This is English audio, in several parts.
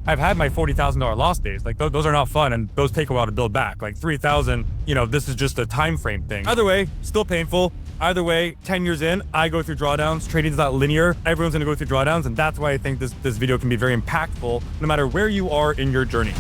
I've had my $40,000 loss days. Like those are not fun, and those take a while to build back. Like 3,000, this is just a time frame thing. Either way, still painful. Either way, 10 years in, I go through drawdowns. Trading is not linear. Everyone's gonna go through drawdowns, and that's why I think this video can be very impactful no matter where you are in your journey.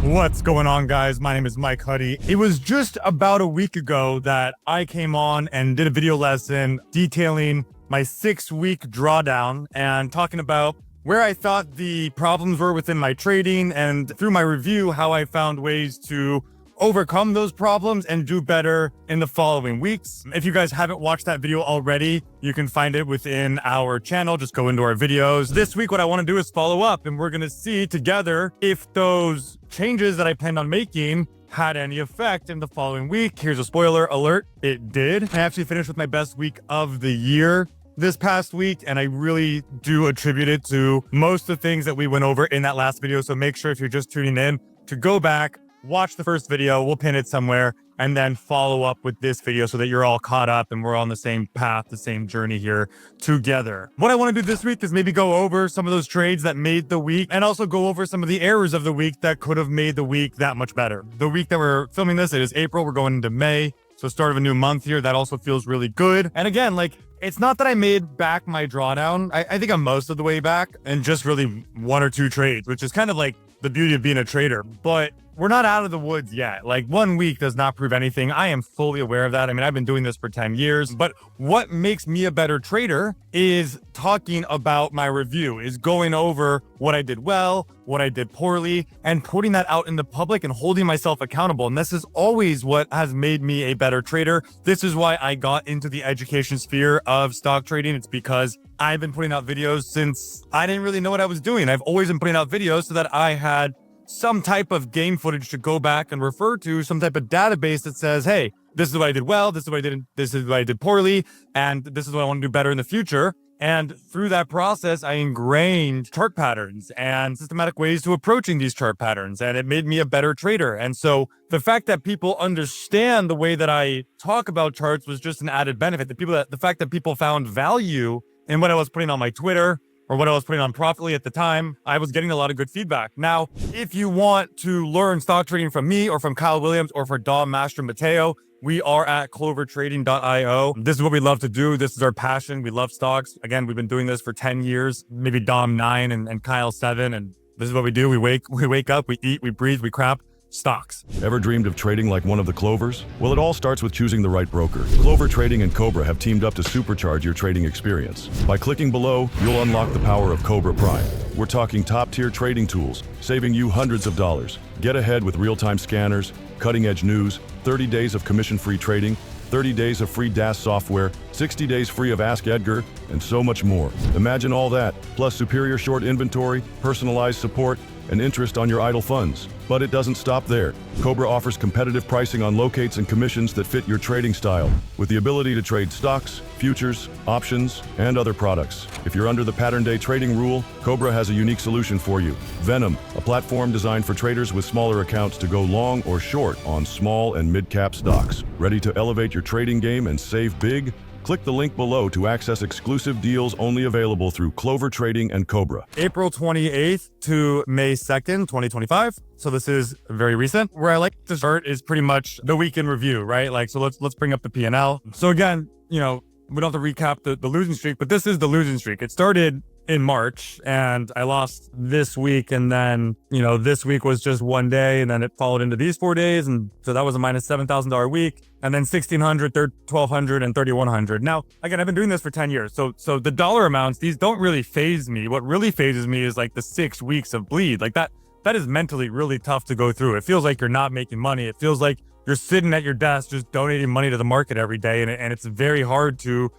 What's going on, guys? My name is Mike Huddy. It was just about a week ago that I came on and did a video lesson detailing my 6-week drawdown and talking about where I thought the problems were within my trading, and through my review, how I found ways to overcome those problems and do better in the following weeks. If you guys haven't watched that video already, you can find it within our channel. Just go into our videos. This week, what I want to do is follow up, and we're going to see together if those changes that I planned on making had any effect in the following week. Here's a spoiler alert. It did. I actually finished with my best week of the year this past week, and I really do attribute it to most of the things that we went over in that last video. So make sure, if you're just tuning in, to go back, watch the first video, we'll pin it somewhere, and then follow up with this video so that you're all caught up and we're on the same path, the same journey here together. What I want to do this week is maybe go over some of those trades that made the week, and also go over some of the errors of the week that could have made the week that much better. The week that we're filming this, it is April. We're going into May. So start of a new month here. That also feels really good. And again, like, it's not that I made back my drawdown. I think I'm most of the way back, and just really 1 or 2 trades, which is kind of like the beauty of being a trader. But we're not out of the woods yet. Like, 1 week does not prove anything. I am fully aware of that. I mean, I've been doing this for 10 years, but what makes me a better trader is talking about my review, is going over what I did well, what I did poorly, and putting that out in the public and holding myself accountable. And this is always what has made me a better trader. This is why I got into the education sphere of stock trading. It's because I've been putting out videos since I didn't really know what I was doing. I've always been putting out videos so that I had some type of game footage to go back and refer to, some type of database that says, hey, this is what I did well, this is what I didn't, this is what I did poorly, and this is what I want to do better in the future. And through that process, I ingrained chart patterns and systematic ways to approaching these chart patterns, and it made me a better trader. And so the fact that people understand the way that I talk about charts was just an added benefit. The fact that people found value in what I was putting on my Twitter, or what I was putting on Profitly at the time, I was getting a lot of good feedback. Now, if you want to learn stock trading from me, or from Kyle Williams, or from Dom Master Mateo, we are at clovertrading.io. This is what we love to do. This is our passion. We love stocks. Again, we've been doing this for 10 years, maybe Dom 9 and Kyle 7. And this is what we do. We wake up, we eat, we breathe, we crap. Stocks. Ever dreamed of trading like one of the Clovers? Well, it all starts with choosing the right broker. Clover Trading and Cobra have teamed up to supercharge your trading experience. By clicking below, you'll unlock the power of Cobra Prime. We're talking top-tier trading tools, saving you hundreds of dollars. Get ahead with real-time scanners, cutting-edge news, 30 days of commission-free trading, 30 days of free DAS software, 60 days free of Ask Edgar, and so much more. Imagine all that, plus superior short inventory, personalized support, and interest on your idle funds. But it doesn't stop there. Cobra offers competitive pricing on locates and commissions that fit your trading style, with the ability to trade stocks, futures, options, and other products. If you're under the pattern day trading rule, Cobra has a unique solution for you. Venom, a platform designed for traders with smaller accounts to go long or short on small and mid-cap stocks. Ready to elevate your trading game and save big? Click the link below to access exclusive deals only available through Clover Trading and Cobra. April 28th to May 2nd, 2025. So this is very recent. Where I like to start is pretty much the week in review, right? Like, so let's bring up the P&L. So again, we don't have to recap the losing streak, but this is the losing streak. It started in March, and I lost this week, and then this week was just 1 day, and then it followed into these 4 days, and so that was a minus $7,000 week, and then $1,600, $1,200, and $3,100. Now, again, I've been doing this for 10 years, so the dollar amounts, these don't really phase me. What really phases me is like the 6 weeks of bleed. Like that is mentally really tough to go through. It feels like you're not making money. It feels like you're sitting at your desk just donating money to the market every day, and it's very hard to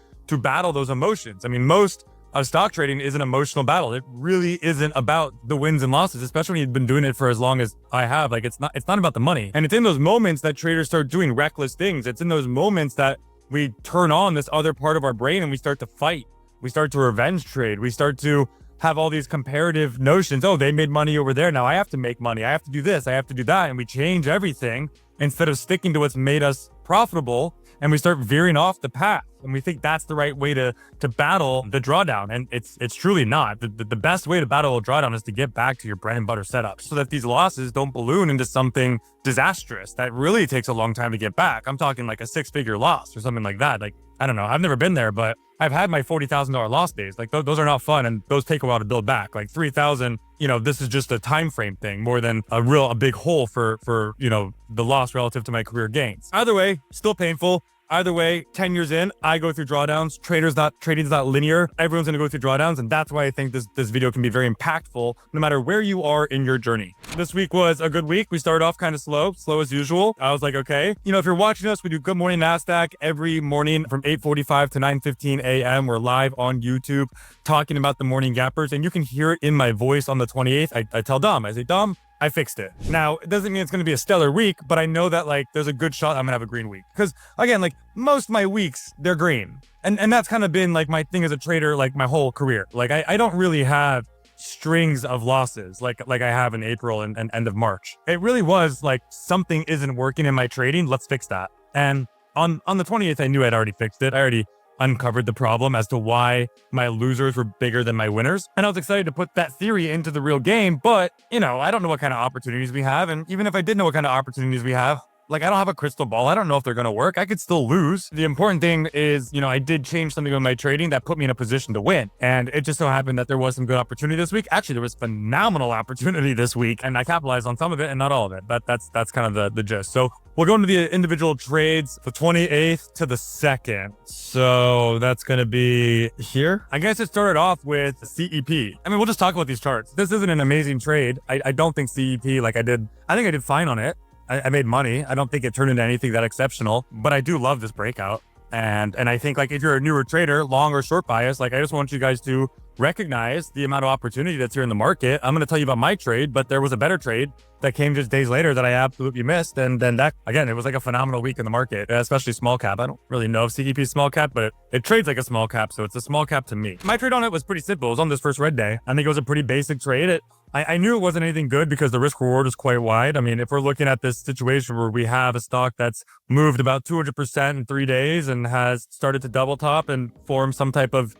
battle those emotions. I mean, most of stock trading is an emotional battle. It really isn't about the wins and losses, especially when you've been doing it for as long as I have. Like, it's not about the money. And it's in those moments that traders start doing reckless things. It's in those moments that we turn on this other part of our brain and we start to fight. We start to revenge trade. We start to have all these comparative notions. Oh, they made money over there. Now I have to make money. I have to do this. I have to do that. And we change everything instead of sticking to what's made us profitable. and we start veering off the path. And we think that's the right way to battle the drawdown. And it's truly not. The best way to battle a drawdown is to get back to your bread and butter setup so that these losses don't balloon into something disastrous that really takes a long time to get back. I'm talking like a 6-figure loss or something like that. Like, I don't know. I've never been there, but I've had my $40,000 loss days. Like those are not fun, and those take a while to build back. Like 3,000, this is just a time frame thing more than a big hole for the loss relative to my career gains. Either way, still painful. Either way, 10 years in, I go through drawdowns. Trading's not linear. Everyone's gonna go through drawdowns, and that's why I think this video can be very impactful no matter where you are in your journey. This week was a good week. We started off kind of slow as usual. I was like, okay. If you're watching us, we do Good Morning NASDAQ every morning from 8:45 to 9:15 a.m. We're live on YouTube talking about the morning gappers, and you can hear it in my voice on the 28th. I tell Dom, I say, Dom, I fixed it. Now, it doesn't mean it's going to be a stellar week, but I know that there's a good shot I'm going to have a green week. Because again, most of my weeks, they're green. And that's kind of been my thing as a trader, my whole career. I don't really have strings of losses like I have in April and end of March. It really was something isn't working in my trading. Let's fix that. And on the 28th, I knew I'd already fixed it. I already uncovered the problem as to why my losers were bigger than my winners. And I was excited to put that theory into the real game, but I don't know what kind of opportunities we have. And even if I did know what kind of opportunities we have, I don't have a crystal ball. I don't know if they're going to work. I could still lose. The important thing is, I did change something with my trading that put me in a position to win. And it just so happened that there was some good opportunity this week. Actually, there was phenomenal opportunity this week, and I capitalized on some of it and not all of it. But that's kind of the gist. So we'll go into the individual trades, the 28th to the 2nd. So that's going to be here. I guess it started off with CEP. I mean, we'll just talk about these charts. This isn't an amazing trade. I don't think CEP, I think I did fine on it. I made money. I don't think it turned into anything that exceptional, but I do love this breakout. And I think if you're a newer trader, long or short bias, I just want you guys to recognize the amount of opportunity that's here in the market. I'm going to tell you about my trade, but there was a better trade that came just days later that I absolutely missed. And then that, again, it was a phenomenal week in the market, especially small cap. I don't really know if CEP is small cap, but it trades like a small cap. So it's a small cap to me. My trade on it was pretty simple. It was on this first red day. I think it was a pretty basic trade. I knew it wasn't anything good because the risk reward is quite wide. I mean, if we're looking at this situation where we have a stock that's moved about 200% in 3 days and has started to double top and form some type of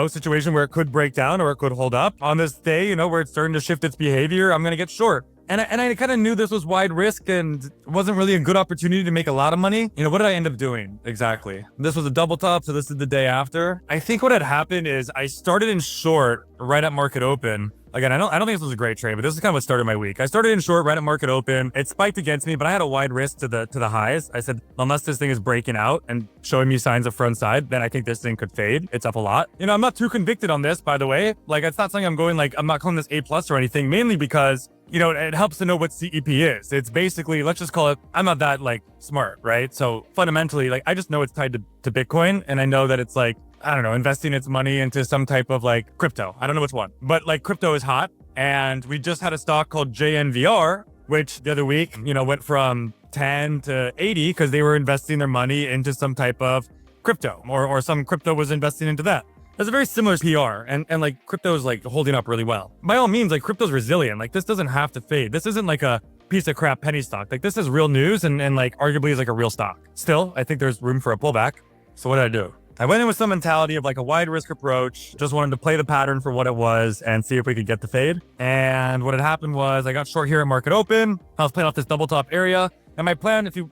situation where it could break down or it could hold up on this day, where it's starting to shift its behavior, I'm going to get short. And I kind of knew this was wide risk and wasn't really a good opportunity to make a lot of money. What did I end up doing exactly? This was a double top, so this is the day after. I think what had happened is I started in short right at market open. Again, I don't think this was a great trade, but this is kind of what started my week. I started in short right at market open. It spiked against me, but I had a wide risk to the highs. I said, unless this thing is breaking out and showing me signs of front side, then I think this thing could fade. It's up a lot. I'm not too convicted on this, by the way. It's not something I'm going I'm not calling this A+ or anything, mainly because it helps to know what CEP is. It's basically, let's just call it, I'm not that smart, right? So fundamentally, I just know it's tied to Bitcoin, and I know that it's I don't know, investing its money into some type of crypto. I don't know which one, but crypto is hot. And we just had a stock called JNVR, which the other week, went from 10 to 80 because they were investing their money into some type of crypto or some crypto was investing into that. There's a very similar PR and crypto is holding up really well. By all means, crypto's resilient. This doesn't have to fade. This isn't a piece of crap penny stock. This is real news and arguably is a real stock. Still, I think there's room for a pullback. So what did I do? I went in with some mentality of a wide risk approach, just wanted to play the pattern for what it was and see if we could get the fade. And what had happened was I got short here at market open. I was playing off this double top area. And my plan, if you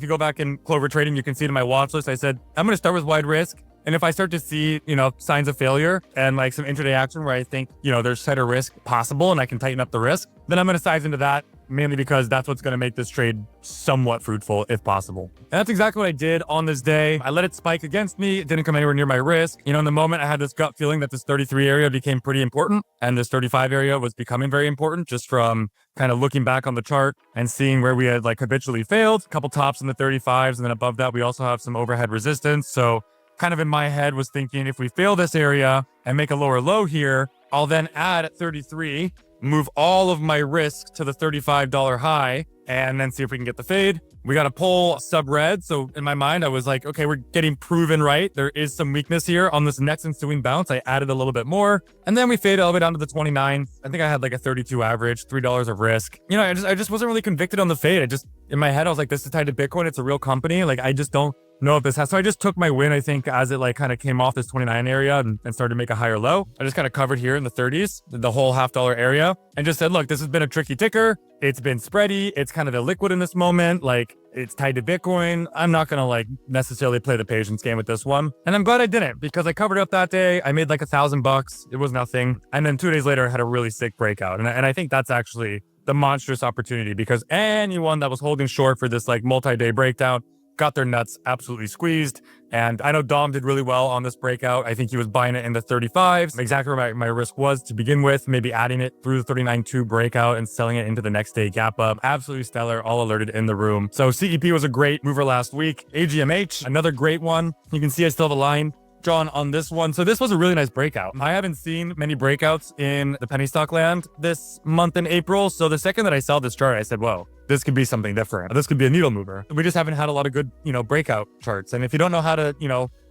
go back in Clover Trading, you can see it in my watch list. I said, I'm going to start with wide risk. And if I start to see, signs of failure and some intraday action where I think, there's tighter risk possible and I can tighten up the risk, then I'm going to size into that, mainly because that's what's going to make this trade somewhat fruitful if possible. And that's exactly what I did on this day. I let it spike against me. It didn't come anywhere near my risk. In the moment I had this gut feeling that this 33 area became pretty important and this 35 area was becoming very important just from kind of looking back on the chart and seeing where we had habitually failed. A couple tops in the 35s, and then above that we also have some overhead resistance. So kind of in my head was thinking if we fail this area and make a lower low here, I'll then add at 33, move all of my risk to the $35 high, and then see if we can get the fade. We got a pull sub red. So in my mind, I was like, okay, we're getting proven right. There is some weakness here on this next ensuing bounce. I added a little bit more, and then we faded all the way down to the 29. I think I had a 32 average, $3 of risk. I just wasn't really convicted on the fade. In my head, I was like, this is tied to Bitcoin. It's a real company. I just don't know if this has, so I just took my win, I think, as it like kind of came off this 29 area and started to make a higher low. I just kind of covered here in the 30s, the whole $0.50 area, and just said, look, this has been a tricky ticker. It's been spready. It's kind of illiquid in this moment. Like, it's tied to Bitcoin. I'm not going to like necessarily play the patience game with this one. And I'm glad I didn't, because I covered up that day. I made like $1,000. It was nothing. And then 2 days later, I had a really sick breakout. And I think that's actually the monstrous opportunity, because anyone that was holding short for this like multi-day breakdown got their nuts absolutely squeezed. And I know Dom did really well on this breakout. I think he was buying it in the 35s, exactly where my risk was to begin with, maybe adding it through the 39.2 breakout and selling it into the next day gap up. Absolutely stellar, all alerted in the room. So CEP was a great mover last week. AGMH, another great one. You can see I still have a line drawn on this one. So this was a really nice breakout. I haven't seen many breakouts in the penny stock land this month in April. So the second that I saw this chart, I said, whoa, this could be something different. This could be a needle mover. We just haven't had a lot of good, breakout charts. And if you don't know how to,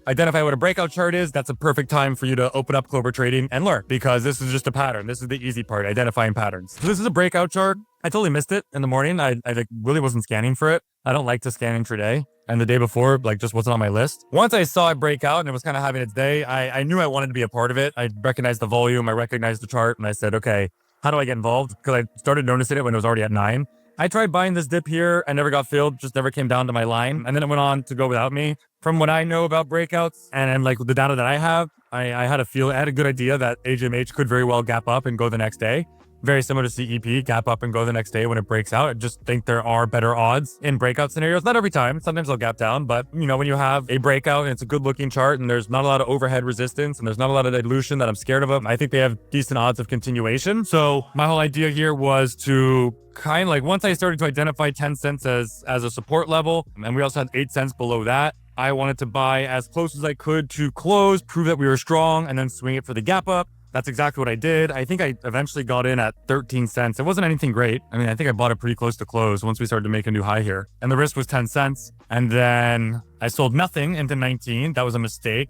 identify what a breakout chart is, that's a perfect time for you to open up Clover Trading and learn, because this is just a pattern. This is the easy part, identifying patterns. So this is a breakout chart. I totally missed it in the morning. I really wasn't scanning for it. I don't like to scan intraday. And the day before, just wasn't on my list. Once I saw it break out and it was kind of having its day, I knew I wanted to be a part of it. I recognized the volume, I recognized the chart, and I said, okay, how do I get involved? Because I started noticing it when it was already at 9. I tried buying this dip here. I never got filled, just never came down to my line. And then it went on to go without me. From what I know about breakouts and like the data that I have, I had a good idea that AGMH could very well gap up and go the next day. Very similar to CEP, gap up and go the next day when it breaks out. I just think there are better odds in breakout scenarios. Not every time. Sometimes they'll gap down. But, when you have a breakout and it's a good looking chart and there's not a lot of overhead resistance and there's not a lot of dilution that I'm scared of them, I think they have decent odds of continuation. So my whole idea here was to once I started to identify 10 cents as a support level, and we also had 8 cents below that, I wanted to buy as close as I could to close, prove that we were strong, and then swing it for the gap up. That's exactly what I did. I think I eventually got in at 13 cents. It wasn't anything great. I think I bought it pretty close to close once we started to make a new high here. And the risk was 10 cents. And then I sold nothing into 19. That was a mistake.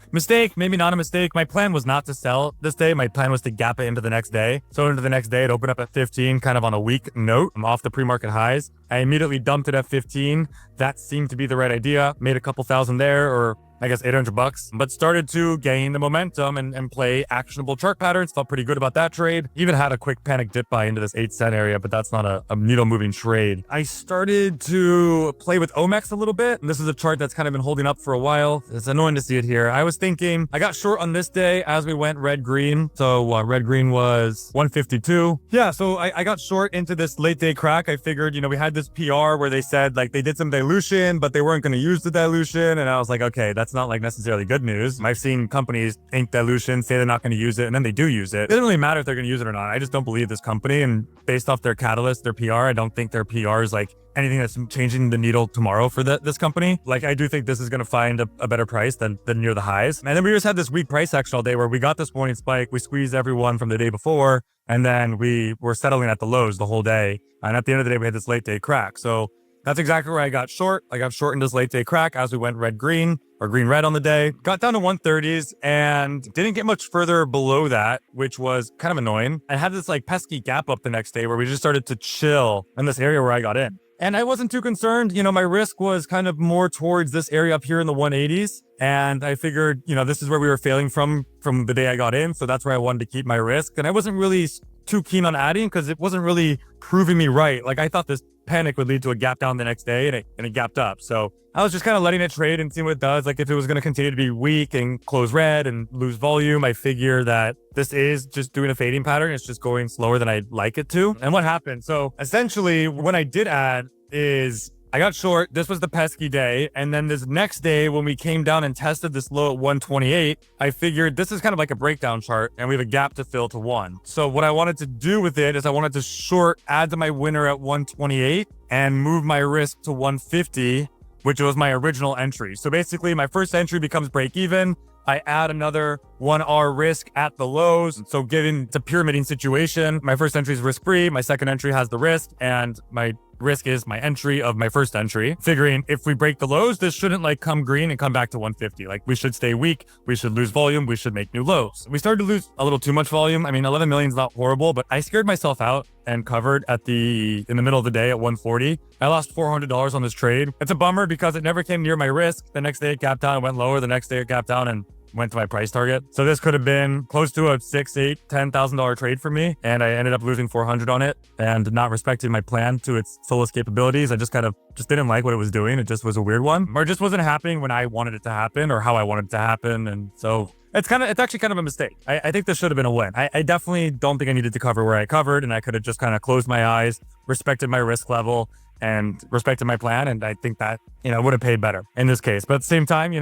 Maybe not a mistake. My plan was not to sell this day. My plan was to gap it into the next day. So into the next day, it opened up at 15, kind of on a weak note. I'm off the pre-market highs. I immediately dumped it at 15. That seemed to be the right idea. Made a couple thousand there, or I guess $800, but started to gain the momentum and play actionable chart patterns. Felt pretty good about that trade. Even had a quick panic dip buy into this 8 cent area, but that's not a needle moving trade. I started to play with OMEX a little bit. And this is a chart that's kind of been holding up for a while. It's annoying to see it here. I was thinking, I got short on this day as we went red-green. So red-green was 152. Yeah, so I got short into this late day crack. I figured, we had this PR where they said they did some dilution, but they weren't going to use the dilution. And I was like, okay, that's not necessarily good news. I've seen companies ink dilution, say they're not going to use it, and then they do use it. It doesn't really matter if they're going to use it or not. I just don't believe this company, and based off their catalyst, their PR, I don't think their PR is anything that's changing the needle tomorrow for this company. I do think this is going to find a better price than near the highs. And then we just had this weak price action all day where we got this morning spike, we squeezed everyone from the day before, and then we were settling at the lows the whole day. And at the end of the day, we had this late day crack. So that's exactly where I got short. I got short in this late day crack as we went red-green or green-red on the day. Got down to 130s and didn't get much further below that, which was kind of annoying. I had this pesky gap up the next day where we just started to chill in this area where I got in. And I wasn't too concerned. My risk was kind of more towards this area up here in the 180s. And I figured, this is where we were failing from the day I got in. So that's where I wanted to keep my risk. And I wasn't really too keen on adding because it wasn't really proving me right. I thought this panic would lead to a gap down the next day, and it gapped up. So I was just kind of letting it trade and seeing what it does. If it was going to continue to be weak and close red and lose volume, I figure that this is just doing a fading pattern. It's just going slower than I'd like it to. And what happened? So essentially, when I did add is I got short. This was the pesky day. And then this next day, when we came down and tested this low at 128, I figured this is kind of like a breakdown chart and we have a gap to fill to 1. So what I wanted to do with it is I wanted to short, add to my winner at 128 and move my risk to 150, which was my original entry. So basically my first entry becomes break even. I add another 1R risk at the lows. So given it's a pyramiding situation, my first entry is risk-free, my second entry has the risk, and my risk is my entry of my first entry, figuring if we break the lows, this shouldn't like come green and come back to 150. Like we should stay weak, we should lose volume, we should make new lows. We started to lose a little too much volume. I mean, 11 million is not horrible, but I scared myself out and covered in the middle of the day at 140. I lost $400 on this trade. It's a bummer because it never came near my risk. The next day it gapped down, went lower. The next day it gapped down and went to my price target. So this could have been close to a $6,000, $8,000, $10,000 trade for me. And I ended up losing 400 on it and not respecting my plan to its fullest capabilities. I just didn't like what it was doing. It just was a weird one, or it just wasn't happening when I wanted it to happen or how I wanted it to happen. And so it's actually kind of a mistake. I think this should have been a win. I definitely don't think I needed to cover where I covered, and I could have just kind of closed my eyes, respected my risk level and respected my plan. And I think that, would have paid better in this case. But at the same time,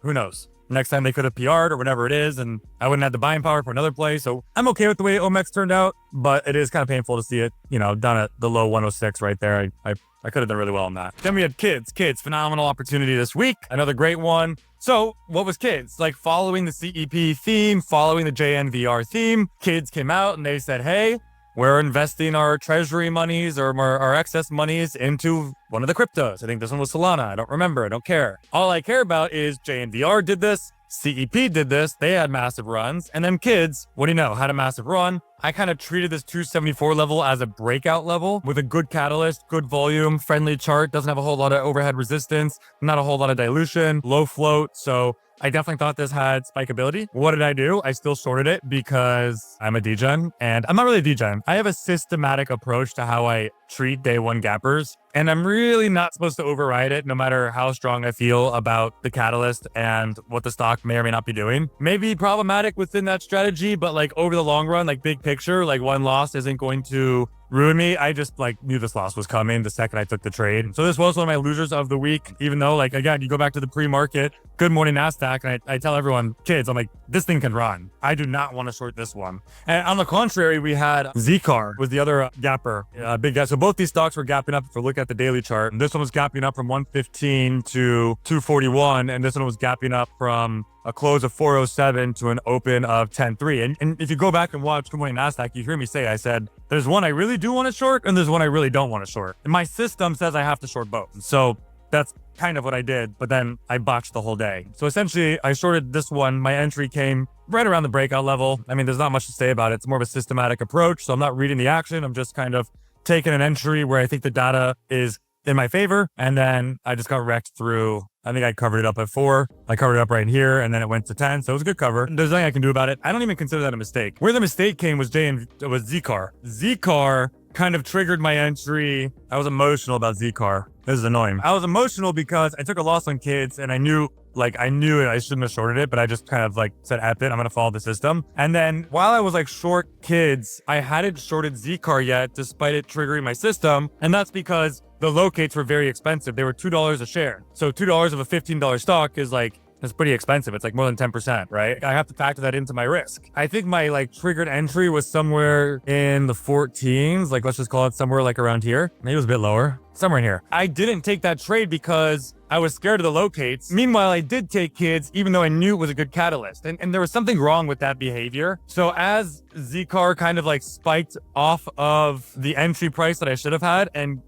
who knows? Next time they could have PR'd or whatever it is, and I wouldn't have the buying power for another play. So I'm okay with the way OMEX turned out, but it is kind of painful to see it, down at the low 106 right there. I could have done really well on that. Then we had kids, phenomenal opportunity this week. Another great one. So what was kids? Like following the CEP theme, following the JNVR theme, kids came out and they said, hey, we're investing our treasury monies or our excess monies into one of the cryptos. I think this one was Solana. I don't remember. I don't care. All I care about is JNVR did this. CEP did this. They had massive runs. And then kids, what do you know, had a massive run. I kind of treated this 274 level as a breakout level with a good catalyst, good volume, friendly chart, doesn't have a whole lot of overhead resistance, not a whole lot of dilution, low float. So I definitely thought this had spikeability. What did I do? I still shorted it because I'm a degen, and I'm not really a degen. I have a systematic approach to how I treat day one gappers, and I'm really not supposed to override it no matter how strong I feel about the catalyst and what the stock may or may not be doing. Maybe problematic within that strategy, but like over the long run, like big picture, like one loss isn't going to ruin me. I just knew this loss was coming the second I took the trade. So this was one of my losers of the week, even though again, you go back to the pre-market, good morning NASDAQ, and I tell everyone, kids, I'm like, this thing can run. I do not want to short this one. And on the contrary, we had ZCAR was the other gapper, big guy. So both these stocks were gapping up. If we look at the daily chart, this one was gapping up from 115 to 241. And this one was gapping up from a close of 407 to an open of 10.3. And if you go back and watch Good Morning NASDAQ, you hear me say, I said, there's one I really do want to short and there's one I really don't want to short. And my system says I have to short both. So that's kind of what I did, but then I botched the whole day. So essentially I shorted this one. My entry came right around the breakout level. I mean, there's not much to say about it. It's more of a systematic approach. So I'm not reading the action. I'm just kind of taking an entry where I think the data is in my favor. And then I just got wrecked through, I think I covered it up at 4. I covered it up right here and then it went to 10. So it was a good cover. There's nothing I can do about it. I don't even consider that a mistake. Where the mistake came was ZCAR. ZCAR kind of triggered my entry. I was emotional about ZCAR. This is annoying. I was emotional because I took a loss on kids and I knew I shouldn't have shorted it, but I just kind of said, F it, I'm going to follow the system. And then while I was short kids, I hadn't shorted ZCAR yet, despite it triggering my system. And that's because the locates were very expensive. They were $2 a share. So $2 of a $15 stock is it's pretty expensive. It's more than 10%, right? I have to factor that into my risk. I think my triggered entry was somewhere in the 14s. Let's just call it somewhere around here. Maybe it was a bit lower, somewhere in here. I didn't take that trade because I was scared of the locates. Meanwhile, I did take kids, even though I knew it was a good catalyst. And there was something wrong with that behavior. So as ZCAR kind of spiked off of the entry price that I should have had and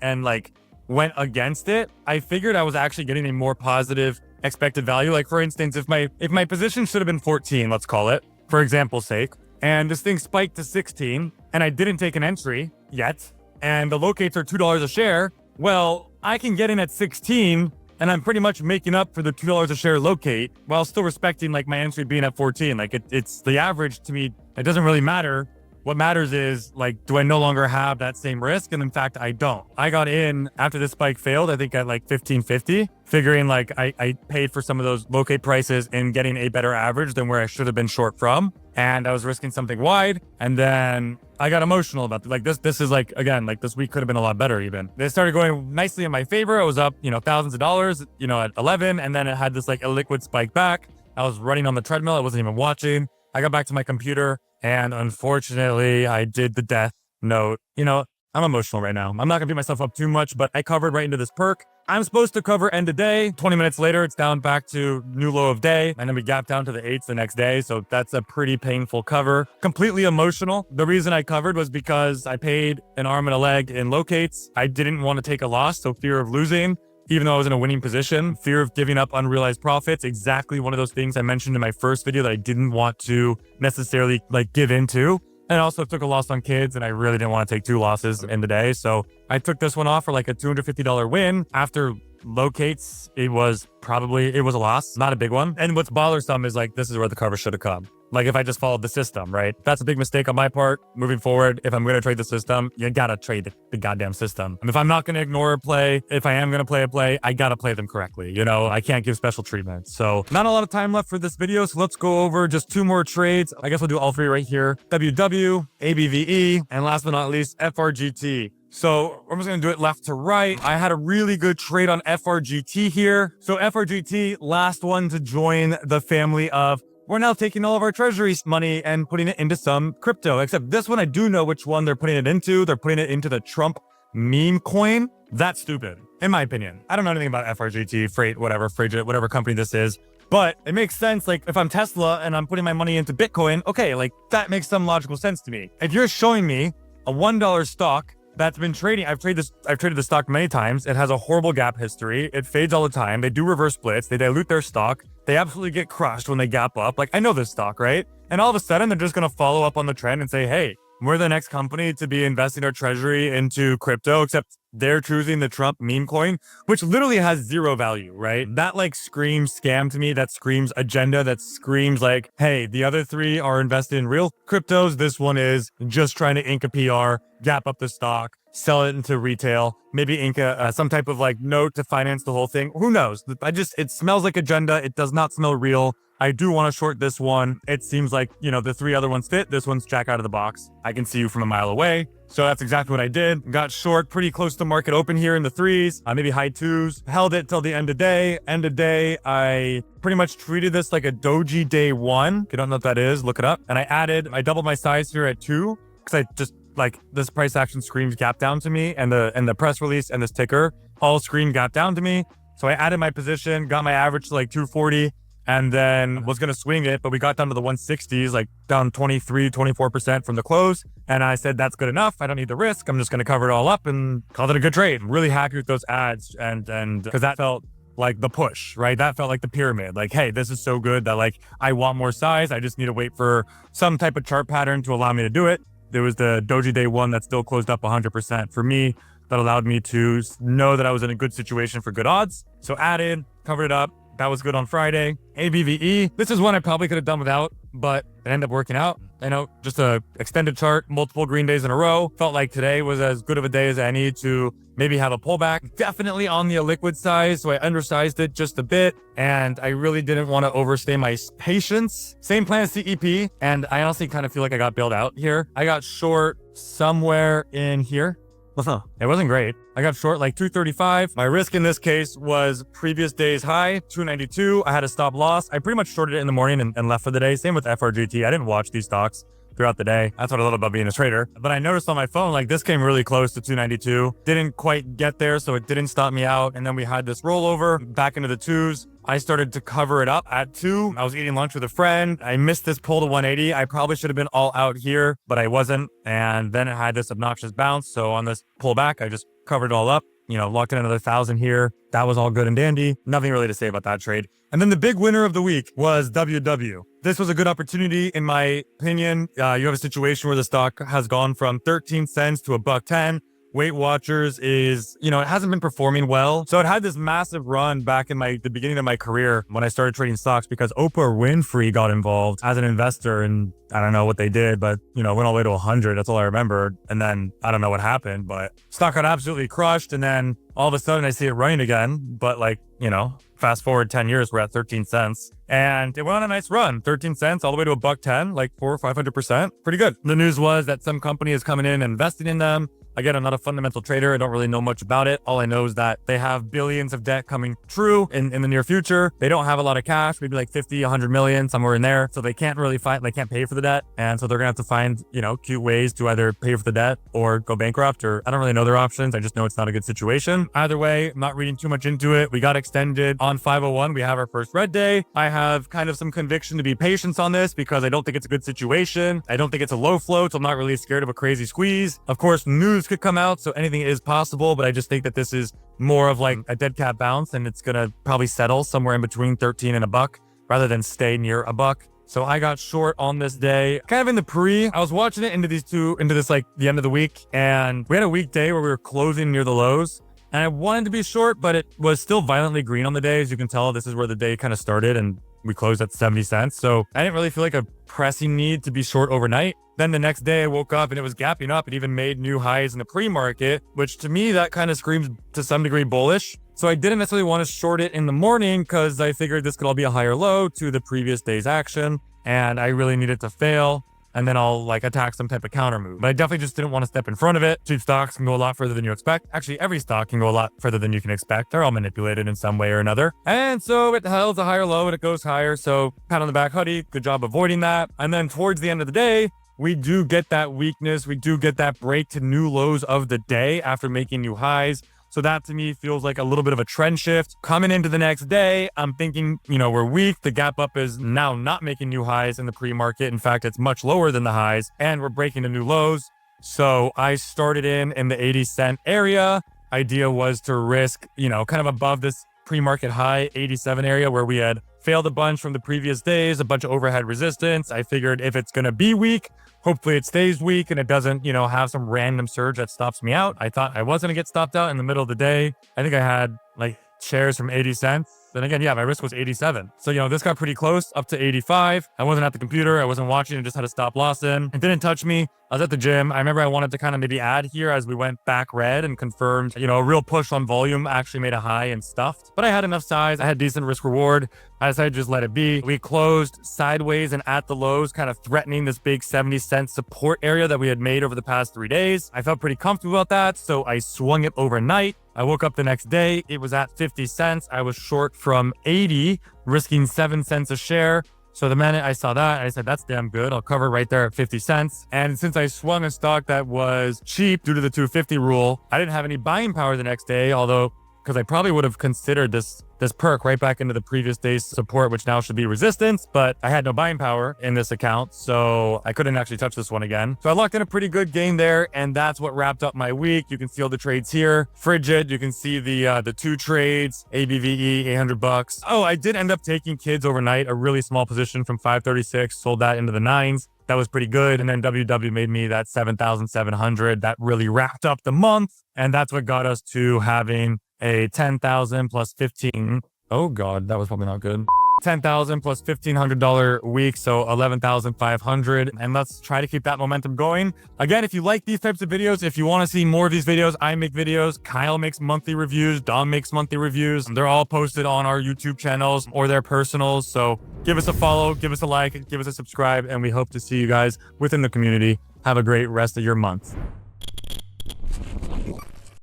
went against it, I figured I was actually getting a more positive expected value. For instance, if my position should have been 14, let's call it, for example's sake, and this thing spiked to 16 and I didn't take an entry yet, and the locates are $2 a share, well, I can get in at 16 and I'm pretty much making up for the $2 a share locate while still respecting my entry being at 14. It's the average to me. It doesn't really matter. What matters is do I no longer have that same risk? And in fact, I don't. I got in after this spike failed, I think at 1550, figuring I paid for some of those locate prices and getting a better average than where I should have been short from. And I was risking something wide. And then I got emotional about it. This is again, this week could have been a lot better even. It started going nicely in my favor. I was up, thousands of dollars, at 11. And then it had this illiquid spike back. I was running on the treadmill. I wasn't even watching. I got back to my computer. And unfortunately, I did the death note. I'm emotional right now. I'm not going to beat myself up too much, but I covered right into this perk. I'm supposed to cover end of day. 20 minutes later, it's down back to new low of day. And then we gap down to the 8s the next day. So that's a pretty painful cover. Completely emotional. The reason I covered was because I paid an arm and a leg in locates. I didn't want to take a loss, so fear of losing. Even though I was in a winning position, fear of giving up unrealized profits, exactly one of those things I mentioned in my first video that I didn't want to necessarily give into. And I also took a loss on kids, and I really didn't want to take 2 losses in the day. So I took this one off for like a $250 win. After locates, it was a loss, not a big one. And what's bothersome is this is where the cover should have come. If I just followed the system, right? That's a big mistake on my part. Moving forward, if I'm going to trade the system, you got to trade the goddamn system. And if I'm not going to ignore a play, if I am going to play a play, I got to play them correctly. I can't give special treatment. So not a lot of time left for this video. So let's go over just 2 more trades. I guess we'll do all 3 right here. WW, ABVE, and last but not least, FRGT. So I'm just going to do it left to right. I had a really good trade on FRGT here. So FRGT, last one to join the family of, we're now taking all of our treasury money and putting it into some crypto, except this one, I do know which one they're putting it into. They're putting it into the Trump meme coin. That's stupid, in my opinion. I don't know anything about FRGT, Freight, whatever, Frigid, whatever company this is. But it makes sense, if I'm Tesla and I'm putting my money into Bitcoin, okay, that makes some logical sense to me. If you're showing me a $1 stock that's been trading, I've traded the stock many times. It has a horrible gap history. It fades all the time. They do reverse splits. They dilute their stock. They absolutely get crushed when they gap up. I know this stock, right? And all of a sudden, they're just going to follow up on the trend and say, hey, we're the next company to be investing our treasury into crypto, except they're choosing the Trump meme coin, which literally has 0 value, right? That screams scam to me. That screams agenda. That screams hey, the other 3 are invested in real cryptos. This one is just trying to ink a PR, gap up the stock, sell it into retail, maybe ink some type of note to finance the whole thing. Who knows? It smells like agenda. It does not smell real. I do want to short this one. It seems the 3 other ones fit. This one's jack out of the box. I can see you from a mile away. So that's exactly what I did. Got short pretty close to market open here in the 3s, maybe high 2s. Held it till the end of day. End of day, I pretty much treated this like a doji day 1. If you don't know what that is, look it up. And I doubled my size here at 2 because I just this price action screams gap down to me, and the press release and this ticker all scream gap down to me. So I added my position, got my average to 240, and then was going to swing it, but we got down to the 160s, down 23, 24% from the close. And I said, that's good enough. I don't need the risk. I'm just going to cover it all up and call it a good trade. I'm really happy with those ads. And because that felt like the push, right? That felt like the pyramid. Hey, this is so good that I want more size. I just need to wait for some type of chart pattern to allow me to do it. There was the doji day 1 that still closed up 100% for me. That allowed me to know that I was in a good situation for good odds. So added, covered it up. That was good on Friday. ABVE, this is one I probably could have done without, but it ended up working out. I know, just a extended chart, multiple green days in a row. Felt like today was as good of a day as any to maybe have a pullback. Definitely on the illiquid side, so I undersized it just a bit, and I really didn't want to overstay my patience. Same plan as CEP, and I honestly kind of feel like I got bailed out here. I got short somewhere in here. It wasn't great. I got short 235. My risk in this case was previous day's high, 292. I had a stop loss. I pretty much shorted it in the morning and left for the day. Same with FRGT. I didn't watch these stocks throughout the day. That's what I love about being a trader. But I noticed on my phone, this came really close to 292. Didn't quite get there, so it didn't stop me out. And then we had this rollover back into the 2s. I started to cover it up at 2. I was eating lunch with a friend. I missed this pull to 180. I probably should have been all out here, but I wasn't. And then it had this obnoxious bounce. So on this pullback, I just covered it all up, locked in another 1,000 here. That was all good and dandy. Nothing really to say about that trade. And then the big winner of the week was WW. This was a good opportunity, in my opinion. You have a situation where the stock has gone from 13 cents to $1.10. Weight Watchers is, it hasn't been performing well. So it had this massive run back in the beginning of my career when I started trading stocks because Oprah Winfrey got involved as an investor, and I don't know what they did, but, went all the way to 100. That's all I remember. And then I don't know what happened, but stock got absolutely crushed. And then all of a sudden I see it running again. But fast forward 10 years, we're at 13 cents. And it went on a nice run, 13 cents all the way to $1.10, 400 or 500%. Pretty good. The news was that some company is coming in and investing in them. Again, I'm not a fundamental trader. I don't really know much about it. All I know is that they have billions of debt coming true in the near future. They don't have a lot of cash, maybe like 50, 100 million, somewhere in there. So they can't really they can't pay for the debt. And so they're gonna have to find, cute ways to either pay for the debt or go bankrupt, or I don't really know their options. I just know it's not a good situation. Either way, I'm not reading too much into it. We got extended on 501. We have our first red day. I have kind of some conviction to be patient on this because I don't think it's a good situation. I don't think it's a low float, so I'm not really scared of a crazy squeeze. Of course, news could come out, so anything is possible, but I just think that this is more of like a dead cat bounce, and it's gonna probably settle somewhere in between 13 and a buck rather than stay near a buck. So I got short on this day, kind of in the pre. I was watching it into this like the end of the week, and we had a weekday where we were closing near the lows. And I wanted to be short, but it was still violently green on the day. As you can tell, this is where the day kind of started, and we closed at 70 cents. So I didn't really feel like a pressing need to be short overnight. Then the next day I woke up and it was gapping up. It even made new highs in the pre-market, which to me, that kind of screams to some degree bullish. So I didn't necessarily want to short it in the morning because I figured this could all be a higher low to the previous day's action. And I really needed to fail, and then I'll like attack some type of counter move. But I definitely just didn't want to step in front of it. Cheap stocks can go a lot further than you expect. Actually, every stock can go a lot further than you can expect. They're all manipulated in some way or another. And so it held a higher low and it goes higher. So pat on the back, Huddy. Good job avoiding that. And then towards the end of the day, we do get that weakness. We do get that break to new lows of the day after making new highs. So that to me feels like a little bit of a trend shift. Coming into the next day, I'm thinking, we're weak. The gap up is now not making new highs in the pre-market. In fact, it's much lower than the highs, and we're breaking the new lows. So I started in the 80 cent area. Idea was to risk, kind of above this pre-market high 87 area where we had failed a bunch from the previous days, a bunch of overhead resistance. I figured if it's going to be weak, hopefully it stays weak and it doesn't, have some random surge that stops me out. I thought I was going to get stopped out in the middle of the day. I think I had like shares from 80 cents. Then again, my risk was 87. So, this got pretty close up to 85. I wasn't at the computer. I wasn't watching. I just had a stop loss in. It didn't touch me. I was at the gym. I remember I wanted to kind of maybe add here as we went back red and confirmed, a real push on volume actually made a high and stuffed. But I had enough size. I had decent risk reward. I decided to just let it be. We closed sideways and at the lows, kind of threatening this big 70-cent support area that we had made over the past 3 days. I felt pretty comfortable about that. So I swung it overnight. I woke up the next day. It was at 50 cents. I was short from 80, risking 7 cents a share. So the minute I saw that, I said, that's damn good. I'll cover right there at 50 cents. And since I swung a stock that was cheap due to the 250 rule, I didn't have any buying power the next day, although because I probably would have considered this perk right back into the previous day's support, which now should be resistance, but I had no buying power in this account, so I couldn't actually touch this one again. So I locked in a pretty good gain there, and that's what wrapped up my week. You can see all the trades here. Frigid, you can see the 2 trades, ABVE, 800 bucks. Oh, I did end up taking kids overnight, a really small position from 536, sold that into the 9s. That was pretty good. And then WW made me that 7,700. That really wrapped up the month. And that's what got us to having a 10,000 plus 15. Oh God, that was probably not good. 10,000 plus $1,500 week, so 11,500. And let's try to keep that momentum going. Again, if you like these types of videos, if you want to see more of these videos, I make videos. Kyle makes monthly reviews. Dom makes monthly reviews. They're all posted on our YouTube channels or their personals. So give us a follow, give us a like, give us a subscribe, and we hope to see you guys within the community. Have a great rest of your month.